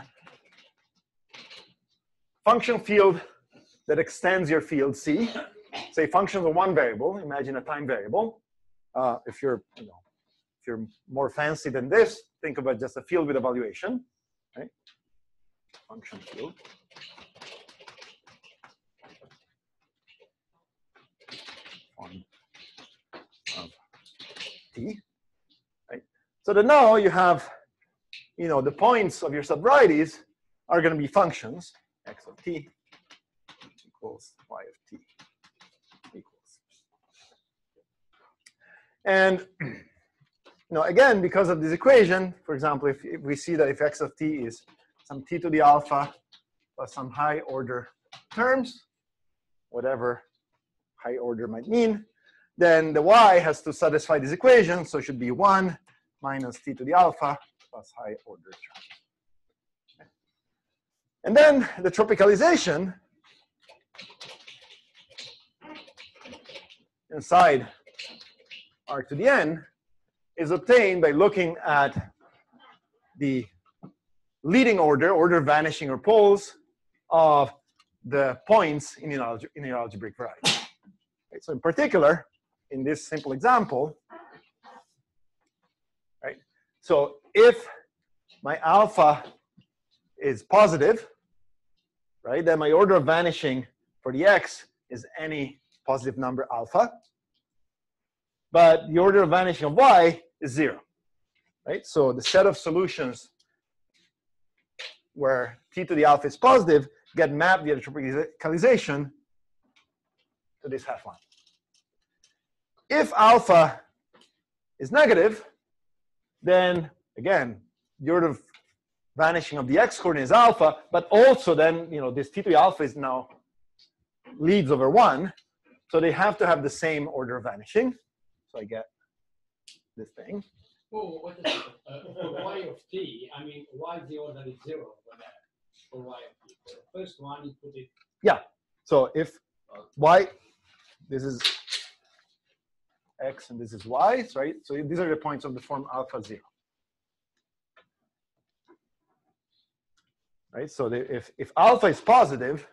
[SPEAKER 2] function field that extends your field C. Say functions of one variable. Imagine a time variable. If you're more fancy than this, think about just a field with evaluation, right? Function field. Of t, right? So that now you have, the points of your subvarieties are going to be functions. X of t equals y of t equals. And again, because of this equation, for example, if we see that if x of t is some t to the alpha plus some high order terms, whatever high order might mean, then the y has to satisfy this equation, so it should be 1 minus t to the alpha plus high order terms. Okay. And then the tropicalization inside r to the n is obtained by looking at the leading order vanishing or poles of the points in your algebraic variety. Right? So in particular, in this simple example, right? So if my alpha is positive, right, then my order of vanishing for the x is any positive number alpha. But the order of vanishing of y is 0, right? So the set of solutions where t to the alpha is positive get mapped via the tropicalization to this half line. If alpha is negative, then again, the order of vanishing of the x coordinate is alpha, but also then, this t to the alpha is now leads over 1, so they have to have the same order of vanishing. So I get this thing.
[SPEAKER 4] Oh, what is it? For y of t, I mean, y the order is 0 for that, for y of t. For the first one, you put it.
[SPEAKER 2] Yeah. So if y, this is x and this is y, right? So these are the points of the form alpha 0. Right? So if alpha is positive,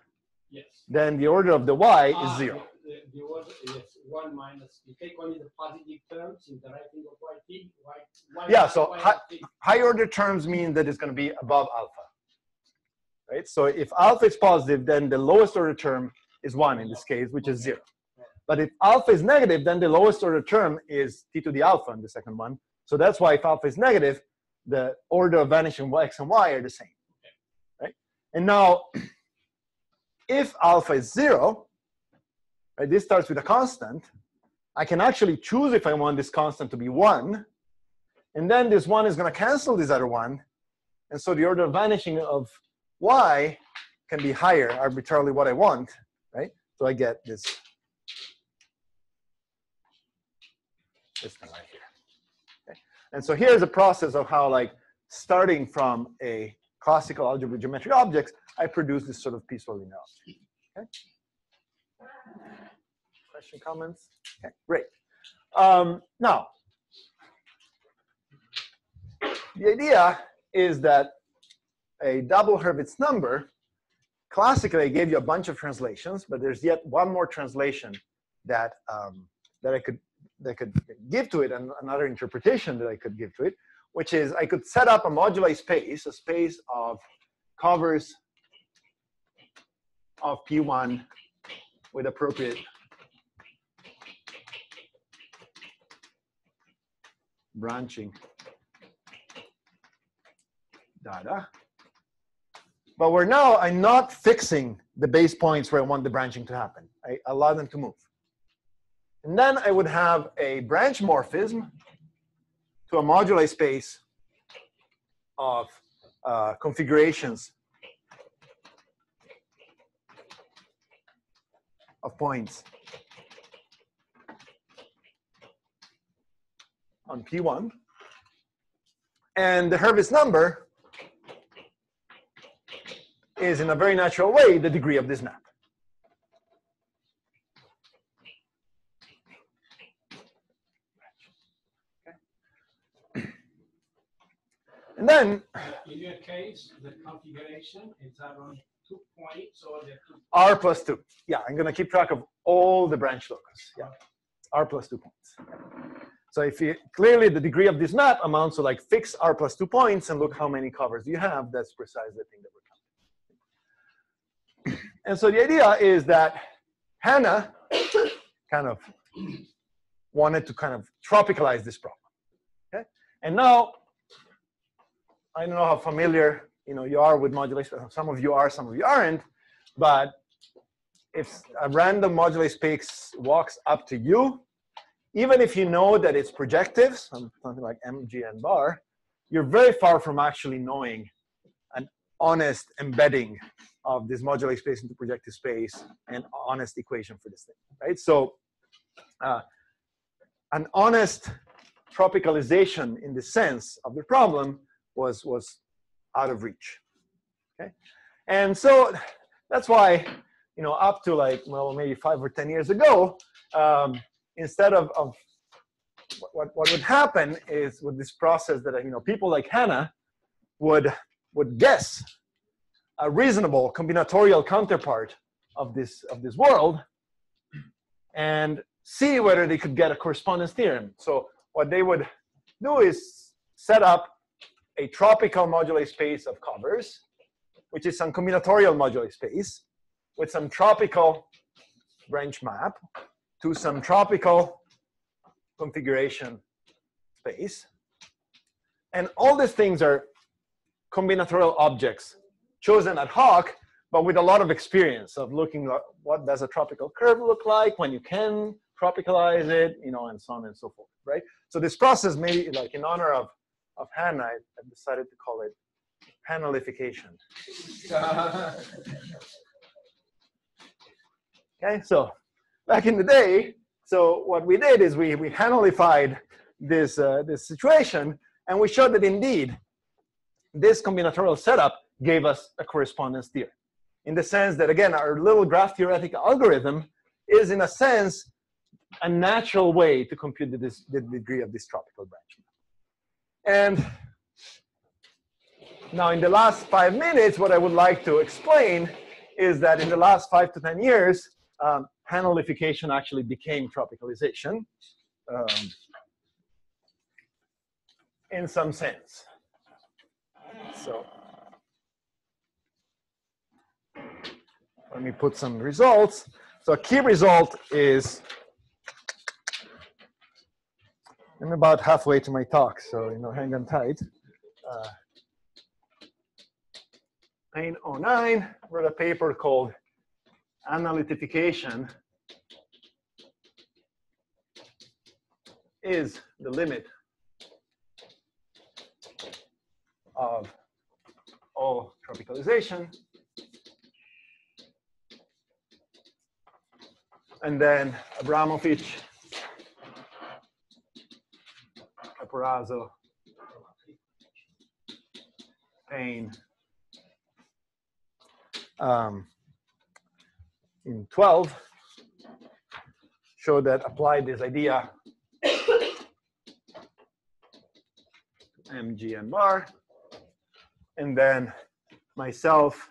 [SPEAKER 4] yes,
[SPEAKER 2] then the order of the y is 0.
[SPEAKER 4] The order is 1 minus, you take only the positive terms in the writing of yt.
[SPEAKER 2] Yeah, so high order terms mean that it's going to be above alpha. Right? So if alpha is positive, then the lowest order term is 1 in this case, which is 0. But if alpha is negative, then the lowest order term is t to the alpha in the second one. So that's why if alpha is negative, the order of vanishing x and y are the same. Right? And now, if alpha is 0, right, this starts with a constant, I can actually choose if I want this constant to be 1. And then this 1 is going to cancel this other 1. And so the order of vanishing of y can be higher, arbitrarily what I want. Right? So I get this thing right here. Okay? And so here's a process of how, starting from a classical algebra geometric objects, I produce this sort of piecewise linear object. Okay? Question, comments? Okay, great. Now, the idea is that a double Hurwitz number, classically I gave you a bunch of translations, but there's yet one more translation that, that I could give to it, and another interpretation that I could give to it, which is I could set up a moduli space, a space of covers of P1 with appropriate branching data. But I'm not fixing the base points where I want the branching to happen. I allow them to move. And then I would have a branch morphism to a moduli space of configurations of points on P1. And the Hurwitz number is, in a very natural way, the degree of this map. And then,
[SPEAKER 4] in your case, the configuration is around 2 points or the 2
[SPEAKER 2] R plus 2. Yeah, I'm going to keep track of all the branch locus. Yeah, R plus 2 points. So if you clearly the degree of this map amounts to like fix R plus 2 points and look how many covers you have. That's precisely the thing that we're counting. And so the idea is that Hannah kind of wanted to kind of tropicalize this problem. Okay, and now I don't know how familiar you are with moduli space. Some of you are, some of you aren't. But if a random moduli space walks up to you, even if you know that it's projective, something like MGN bar, you're very far from actually knowing an honest embedding of this moduli space into projective space and honest equation for this thing, right? So an honest tropicalization in the sense of the problem was out of reach, okay? And so that's why, up to like, well, maybe 5 or 10 years ago, instead of what would happen is with this process that, people like Hannah would guess a reasonable combinatorial counterpart of this world and see whether they could get a correspondence theorem. So what they would do is set up a tropical moduli space of covers, which is some combinatorial moduli space with some tropical branch map to some tropical configuration space. And all these things are combinatorial objects chosen ad hoc, but with a lot of experience of looking at what does a tropical curve look like, when you can tropicalize it, and so on and so forth, right? So this process, maybe like in honor of Hannah, I decided to call it Hannalification. Okay, so back in the day, so what we did is we Hannalified this situation, and we showed that indeed this combinatorial setup gave us a correspondence theorem, in the sense that, again, our little graph theoretic algorithm is, in a sense, a natural way to compute the degree of this tropical branch. And now in the last 5 minutes, what I would like to explain is that in the last 5 to 10 years, Hannalification actually became tropicalization in some sense. So let me put some results. So a key result is, I'm about halfway to my talk, so hang on tight. In 2009, wrote a paper called Analytification is the limit of all tropicalization. And then Abramovich, Caporazzo, Payne, in 12, showed that applied this idea to MGN bar, and then myself,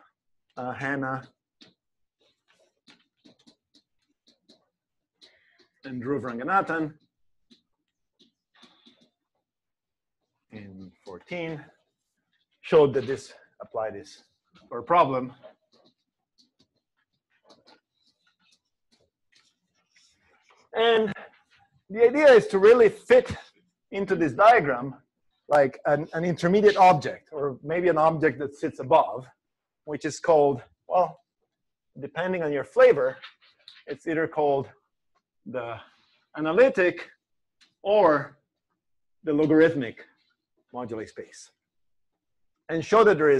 [SPEAKER 2] Hannah, and Dhruv Ranganathan in 14 showed that this applied this for a problem. And the idea is to really fit into this diagram like an intermediate object, or maybe an object that sits above, which is called, well, depending on your flavor, it's either called the analytic or the logarithmic moduli space. And show that there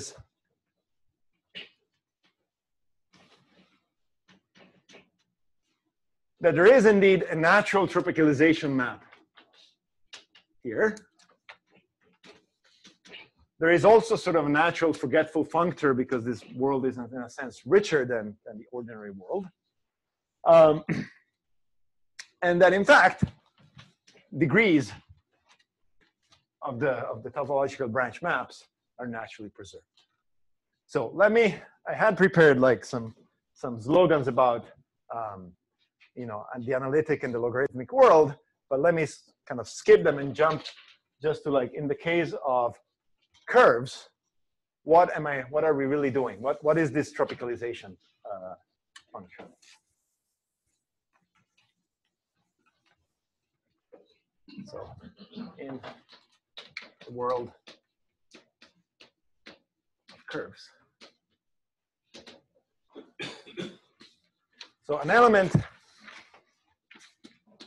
[SPEAKER 2] is indeed a natural tropicalization map here. There is also sort of a natural forgetful functor because this world is, in a sense, richer than the ordinary world. And that, in fact, degrees of the topological branch maps are naturally preserved. So I had prepared like some slogans about you know, the analytic and the logarithmic world, but let me kind of skip them and jump just to like, in the case of curves, what are we really doing? What is this tropicalization function? So in the world of curves. So an element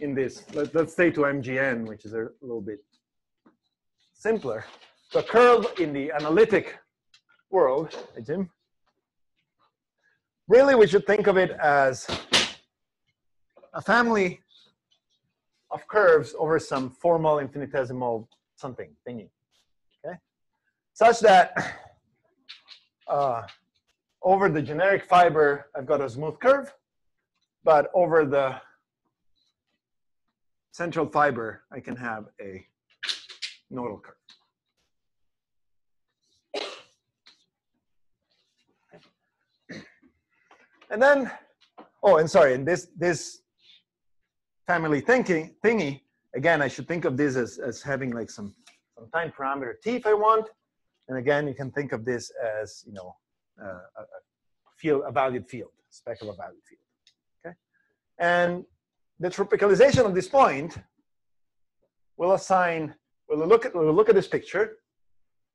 [SPEAKER 2] in this, let's stay to MGN, which is a little bit simpler. So a curve in the analytic world, hey Jim, really we should think of it as a family of curves over some formal infinitesimal something thingy, okay? Such that over the generic fiber, I've got a smooth curve, but over the central fiber, I can have a nodal curve. And then, oh, and sorry, and this family thingy, again, I should think of this as having like some time parameter t if I want. And again, you can think of this as, you know, a valued field, spec of a valued field. Okay, and the tropicalization of this point will assign. We'll look at this picture.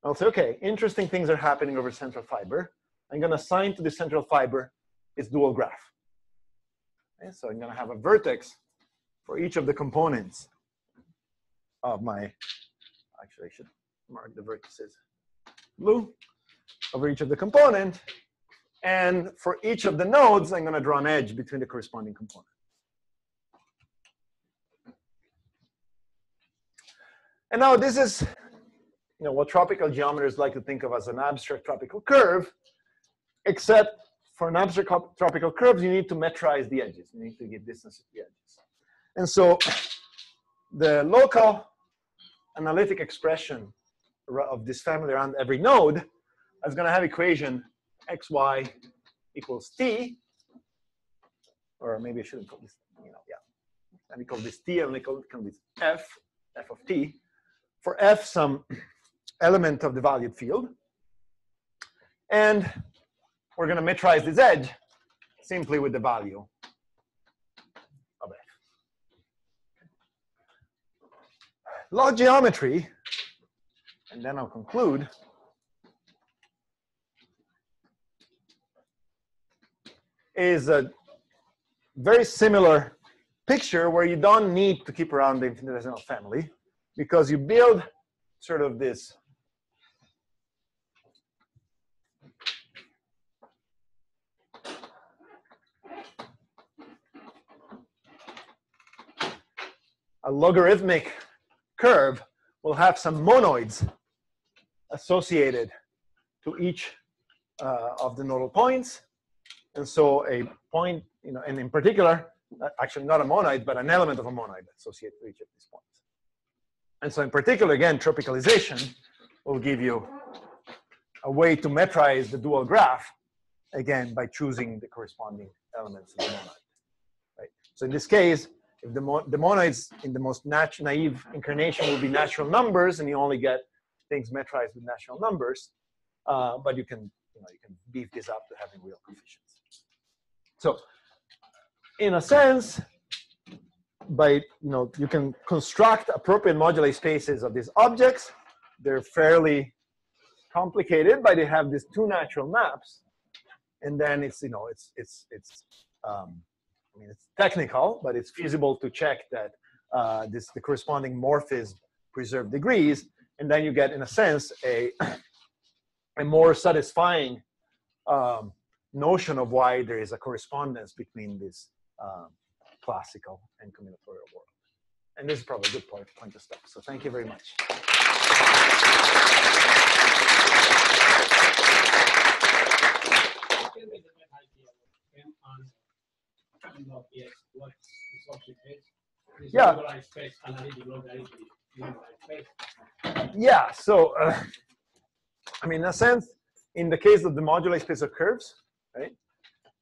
[SPEAKER 2] I'll say, okay, interesting things are happening over central fiber. I'm going to assign to the central fiber its dual graph. Okay, so I'm going to have a vertex for each of the components of my. Actually, I should mark the vertices blue over each of the component. And for each of the nodes, I'm going to draw an edge between the corresponding components. And now this is, you know, what tropical geometers like to think of as an abstract tropical curve, except for an abstract tropical curve, you need to metrize the edges. You need to give distance to the edges. And so the local analytic expression of this family around every node is going to have equation xy equals t, or maybe I shouldn't call this, you know, yeah. Let me call this t, and let me call this f of t. For f, some element of the valued field. And we're going to metrize this edge simply with the value of f. Log geometry, and then I'll conclude, is a very similar picture where you don't need to keep around the infinitesimal family, because you build sort of this a logarithmic curve will have some monoids associated to each of the nodal points. And so a point, you know, and in particular, actually not a monoid, but an element of a monoid associated with each of these points. And so in particular, again, tropicalization will give you a way to metrize the dual graph, again, by choosing the corresponding elements in the monad. Right? So in this case, if the monoids in the most naive incarnation will be natural numbers, and you only get things metrized with natural numbers, but you can beef this up to having real coefficients. So in a sense, you can construct appropriate moduli spaces of these objects. They're fairly complicated, but they have these two natural maps, and then it's technical, but it's feasible to check that the corresponding morphism preserve degrees, and then you get, in a sense, a more satisfying notion of why there is a correspondence between this classical and combinatorial world. And this is probably a good point to stop. So thank you very much. Yeah. Yeah, so I mean, in a sense, in the case of the moduli space of curves, right?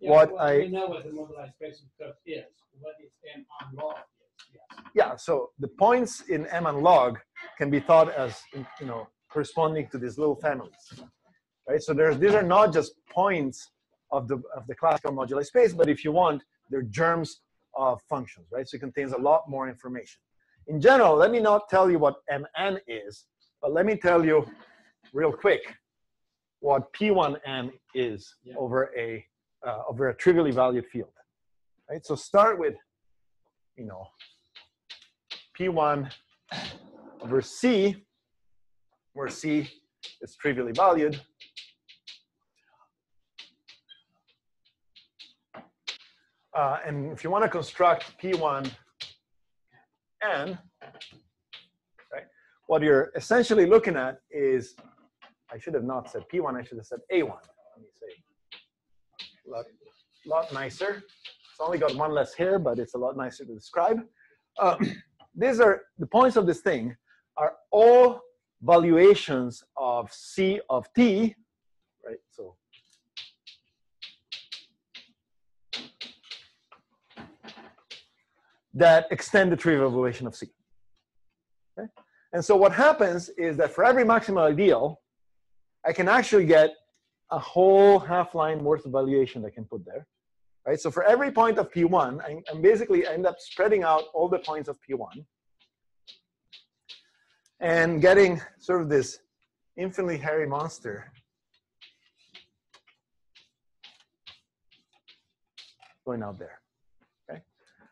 [SPEAKER 4] Yeah, we know what the moduli space of curves is. What is M on log is? Yes.
[SPEAKER 2] Yeah, so the points in M and log can be thought as corresponding to these little families, right? So these are not just points of the classical moduli space, but if you want, they're germs of functions, right? So it contains a lot more information. In general, let me not tell you what Mn is, but let me tell you real quick what P1n is over a trivially valued field, right? So start with, P1 over C, where C is trivially valued. And if you want to construct P1n, right, what you're essentially looking at is, I should have not said P1, I should have said A1. Let me say, a lot nicer. It's only got one less hair, but it's a lot nicer to describe. These are, the points of this thing are all valuations of C of T, right? So that extend the trivial valuation of C. Okay? And so what happens is that for every maximal ideal, I can actually get a whole half line worth of valuation I can put there. Right? So for every point of P1, I basically end up spreading out all the points of P1 and getting sort of this infinitely hairy monster going out there. Okay?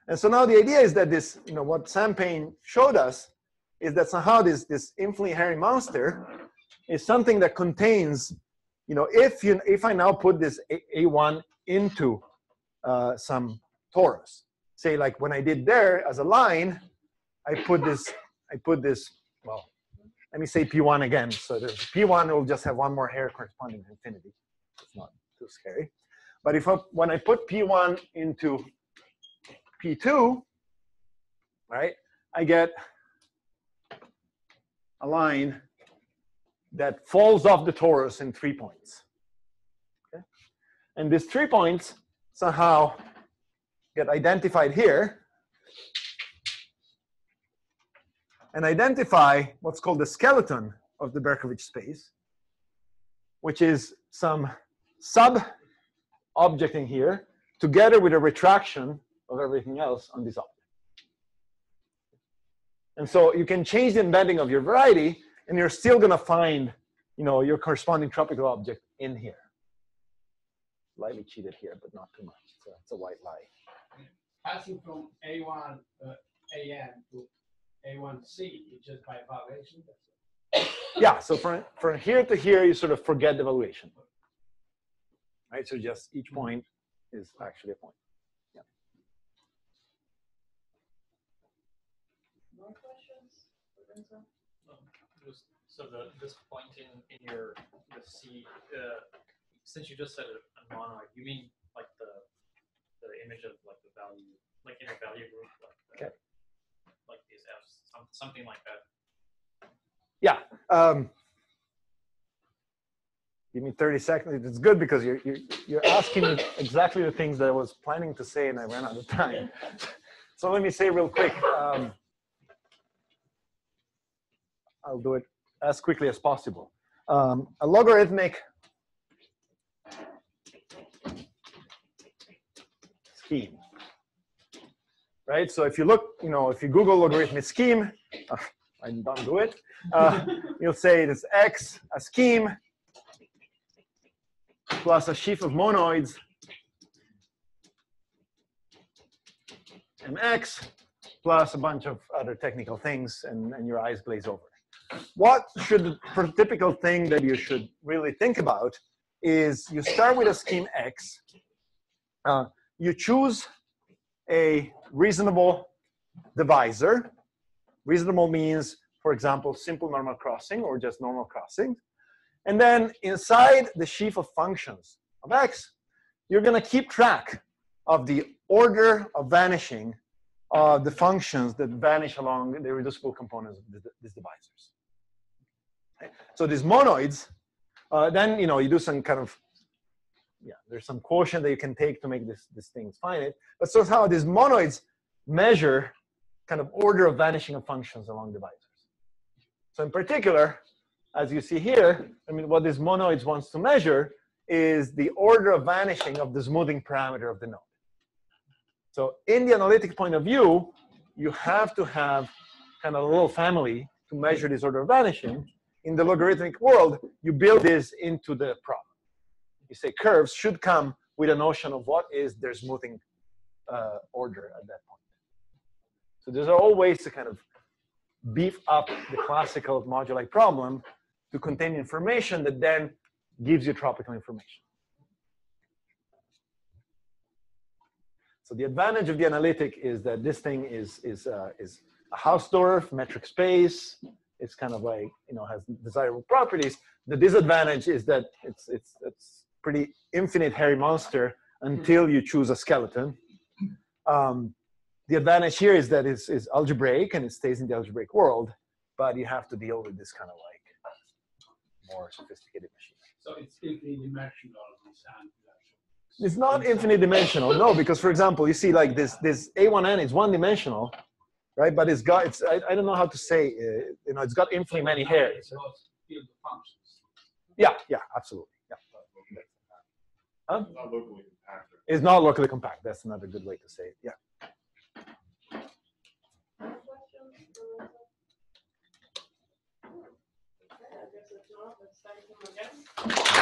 [SPEAKER 2] And so now the idea is that this, what Sam Payne showed us is that somehow this infinitely hairy monster is something that contains, if I now put this A1 into some torus, say like when I did there as a line, I put this, well, let me say P1 again. So there's P1 will just have one more hair corresponding to infinity. It's not too scary. But when I put P1 into P2, right, I get a line that falls off the torus in 3 points. Okay? And these 3 points somehow get identified here and identify what's called the skeleton of the Berkovich space, which is some sub-object in here together with a retraction of everything else on this object. And so you can change the embedding of your variety, and you're still going to find, your corresponding tropical object in here. Slightly cheated here, but not too much. So it's a white lie.
[SPEAKER 4] Passing from A1 AN to A1C is just by evaluation.
[SPEAKER 2] Yeah. So from here to here, you sort of forget the evaluation. Right. So just each point is actually a point. Yeah.
[SPEAKER 1] More questions for Renzo?
[SPEAKER 6] So this point in your C, since you just said a monoid, you mean like the image of like the value, like in a value group, like like these Fs, something like that.
[SPEAKER 2] Yeah. Give me 30 seconds. It's good because you're asking me exactly the things that I was planning to say and I ran out of time. So let me say real quick. I'll do it as quickly as possible. A logarithmic scheme, right? So if you look, if you Google logarithmic scheme, I don't do it. You'll say it is X, a scheme, plus a sheaf of monoids, mx, plus a bunch of other technical things, and your eyes glaze over. What should the prototypical thing that you should really think about is you start with a scheme X. You choose a reasonable divisor. Reasonable means, for example, simple normal crossing or just normal crossing. And then inside the sheaf of functions of X, you're going to keep track of the order of vanishing of the functions that vanish along the reducible components of these divisors. Okay. So these monoids, then you do some kind of, there's some quotient that you can take to make this thing finite. But somehow these monoids measure kind of order of vanishing of functions along divisors. So in particular, as you see here, what this monoids wants to measure is the order of vanishing of the smoothing parameter of the node. So in the analytic point of view, you have to have kind of a little family to measure this order of vanishing. In the logarithmic world, you build this into the problem. You say curves should come with a notion of what is their smoothing order at that point. So there's all ways to kind of beef up the classical moduli problem to contain information that then gives you tropical information. So the advantage of the analytic is that this thing is a Hausdorff metric space. It's kind of like, has desirable properties. The disadvantage is that it's pretty infinite hairy monster until you choose a skeleton. The advantage here is that it's algebraic and it stays in the algebraic world, but you have to deal with this kind of like more sophisticated machine.
[SPEAKER 4] So it's infinite dimensional.
[SPEAKER 2] It's not infinite dimensional, no, because for example, you see like this A1n is one dimensional, right? But I don't know how to say, it's got infinitely many hairs. Yeah, absolutely. Yeah. Huh?
[SPEAKER 3] Not locally compact.
[SPEAKER 2] It's not locally compact. That's another good way to say it. Yeah.
[SPEAKER 1] I guess it's not. Let's thank him again.